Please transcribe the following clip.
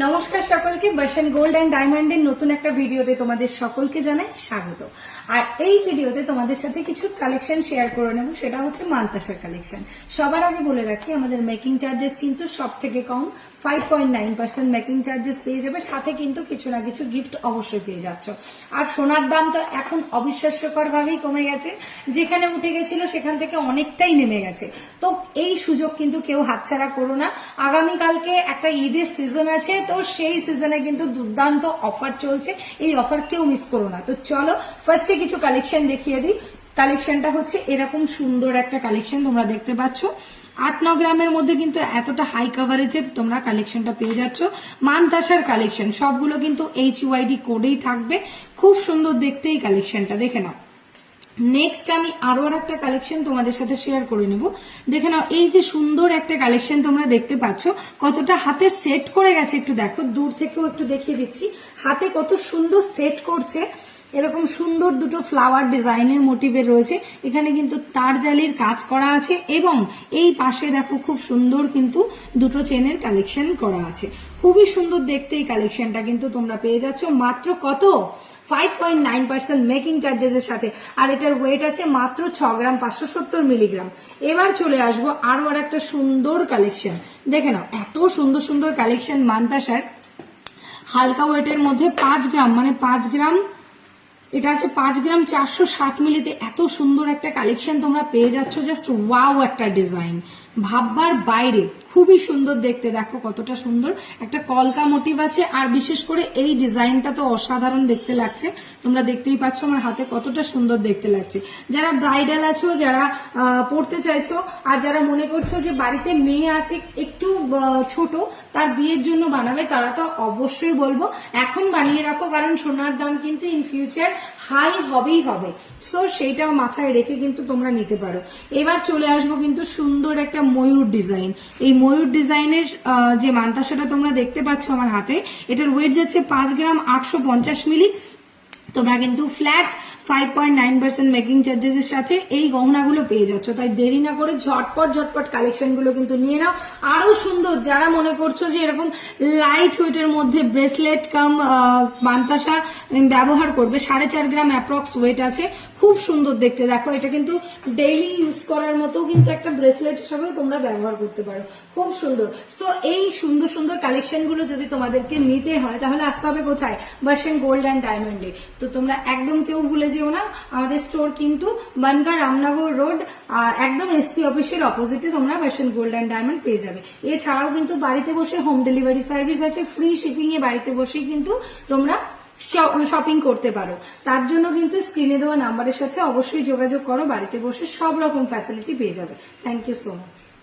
নমস্কার সকলকে, বর্ষণ গোল্ড অ্যান্ড ডায়মন্ডের নতুন একটা ভিডিওতে তোমাদের সকলকে জানাই স্বাগত। আর এই ভিডিওতে তোমাদের সাথে কিছু কালেকশন শেয়ার করে নেব, সেটা হচ্ছে মানতাসার কালেকশন। সবার আগে বলে রাখি, আমাদের মেকিং চার্জেস কিন্তু সব থেকে কম, 5.9% মেকিং চার্জেস পেয়ে যাবে, সাথে কিন্তু কিছু না কিছু গিফট অবশ্যই পেয়ে যাচ্ছ। আর সোনার দাম তো এখন অবিশ্বাস্যকর ভাবেই কমে গেছে, যেখানে উঠে গেছিল সেখান থেকে অনেকটাই নেমে গেছে। তো এই সুযোগ কিন্তু কেউ হাতছাড়া করো না। আগামীকালকে একটা ঈদের সিজন আছে, তো সেই সিজনে কিন্তু দুর্দান্ত অফার চলছে, এই অফার কেউ মিস করো না। তো চলো ফার্স্টে কিছু কালেকশন দেখিয়ে দিই। কালেকশনটা হচ্ছে এরকম সুন্দর একটা কালেকশন, তোমরা দেখতে পাচ্ছ 8-9 গ্রামের মধ্যে কিন্তু এতটা হাই কভারেজের তোমরা কালেকশনটা পেয়ে যাচ্ছ। মানতাসার কালেকশন সবগুলো কিন্তু HUID কোডেই থাকবে, খুব সুন্দর দেখতে এই কালেকশনটা, দেখে নাও। নেক্সট আমি আরো একটা কালেকশন তোমাদের সাথে শেয়ার করে নেব। দেখে নাও, এই যে সুন্দর একটা কালেকশন তোমরা দেখতে পাচ্ছ, কতটা হাতে সেট করে গেছে, একটু দেখো, দূর থেকেও একটু দেখিয়ে দিচ্ছি, হাতে কত সুন্দর সেট করছে। এরকম সুন্দর দুটো ফ্লাওয়ার ডিজাইনের মোটিভের রয়েছে, এখানে কিন্তু তার জালির কাজ করা আছে, এবং এই পাশে দেখো খুব সুন্দর কিন্তু দুটো চেনের কালেকশন করা আছে। খুবই সুন্দর দেখতে এই কালেকশনটা কিন্তু তোমরা পেয়ে যাচ্ছ মাত্র কত, 5.9% মেকিং চার্জেস এর সাথে। আর এটার ওয়েট আছে মাত্র 6 গ্রাম 570 মিলিগ্রাম। এবার চলে আসবো আরো একটা সুন্দর কালেকশন, দেখে নাও, এত সুন্দর সুন্দর কালেকশন মানতাসার। হালকা ওয়েটের মধ্যে 5 গ্রাম, মানে 5 গ্রাম, এটা আছে 5 গ্রাম 460 মিলিতে এত সুন্দর একটা কালেকশন তোমরা পেয়ে যাচ্ছ। জাস্ট ওয়াও একটা ডিজাইন, ভাববার বাইরে, খুবই সুন্দর দেখতে। দেখো কতটা সুন্দর একটা কলকা মোটিভ আছে, আর বিশেষ করে এই ডিজাইনটা তো অসাধারণ দেখতে লাগছে। তোমরা দেখতেই পাচ্ছ আমার হাতে কতটা সুন্দর দেখতে লাগছে। যারা ব্রাইডাল আছো, যারা পড়তে চাইছো, আর যারা মনে করছো যে বাড়িতে মেয়ে আছে একটু ছোট, তার বিয়ের জন্য বানাবে, তারা তো অবশ্যই বলবো এখন বানিয়ে রাখো, কারণ সোনার দাম কিন্তু ইন ফিউচার হাই হবেই হবে। সো সেইটাও মাথায় রেখে কিন্তু তোমরা নিতে পারো। এবার চলে আসবো কিন্তু সুন্দর একটা ময়ূর ডিজাইন। এই ময়ূর ডিজাইনের যে মানতাসাটা তোমরা দেখতে পাচ্ছ আমার হাতে, এটার ওয়েট যাচ্ছে 5 গ্রাম 850 মিলি। তোমরা কিন্তু ফ্ল্যাট 5.9% মেকিং চার্জেস এর সাথে এই গহনাগুলো পেয়ে যাচ্ছ। তাই দেরি না করে ঝটপট কালেকশন গুলো কিন্তু নিয়ে নাও। আরো সুন্দর, যারা মনে করছো যে এরকম লাইট ওয়েটের মধ্যে ব্রেসলেট কাম মানতাসা ব্যবহার করবে, 4.5 গ্রাম অ্যাপ্রক্স ওয়েট আছে, খুব সুন্দর দেখতে। দেখো, এটা কিন্তু ডেইলি ইউজ করার মতো কিন্তু একটা ব্রেসলেট হিসাবেও তোমরা ব্যবহার করতে পারো, খুব সুন্দর। তো এই সুন্দর সুন্দর কালেকশন গুলো যদি তোমাদেরকে নিতে হয়, তাহলে আসতে হবে কোথায়, বর্ষণ গোল্ড অ্যান্ড ডায়মন্ডে। তো তোমরা একদম কেউ ভুলে যেও না, আমাদের স্টোর কিন্তু বনগাঁ রামনগর রোড, একদম SP অফিসের অপোজিটে তোমরা বর্ষণ গোল্ড অ্যান্ড ডায়মন্ড পেয়ে যাবে। এছাড়াও কিন্তু বাড়িতে বসে হোম ডেলিভারি সার্ভিস আছে, ফ্রি শিপিং এ বাড়িতে বসেই কিন্তু তোমরা শপিং করতে পারো। তার জন্য কিন্তু স্ক্রিনে দেওয়া নাম্বারের সাথে অবশ্যই যোগাযোগ করো, বাড়িতে বসে সব রকম ফ্যাসিলিটি পেয়ে যাবে। Thank you so much.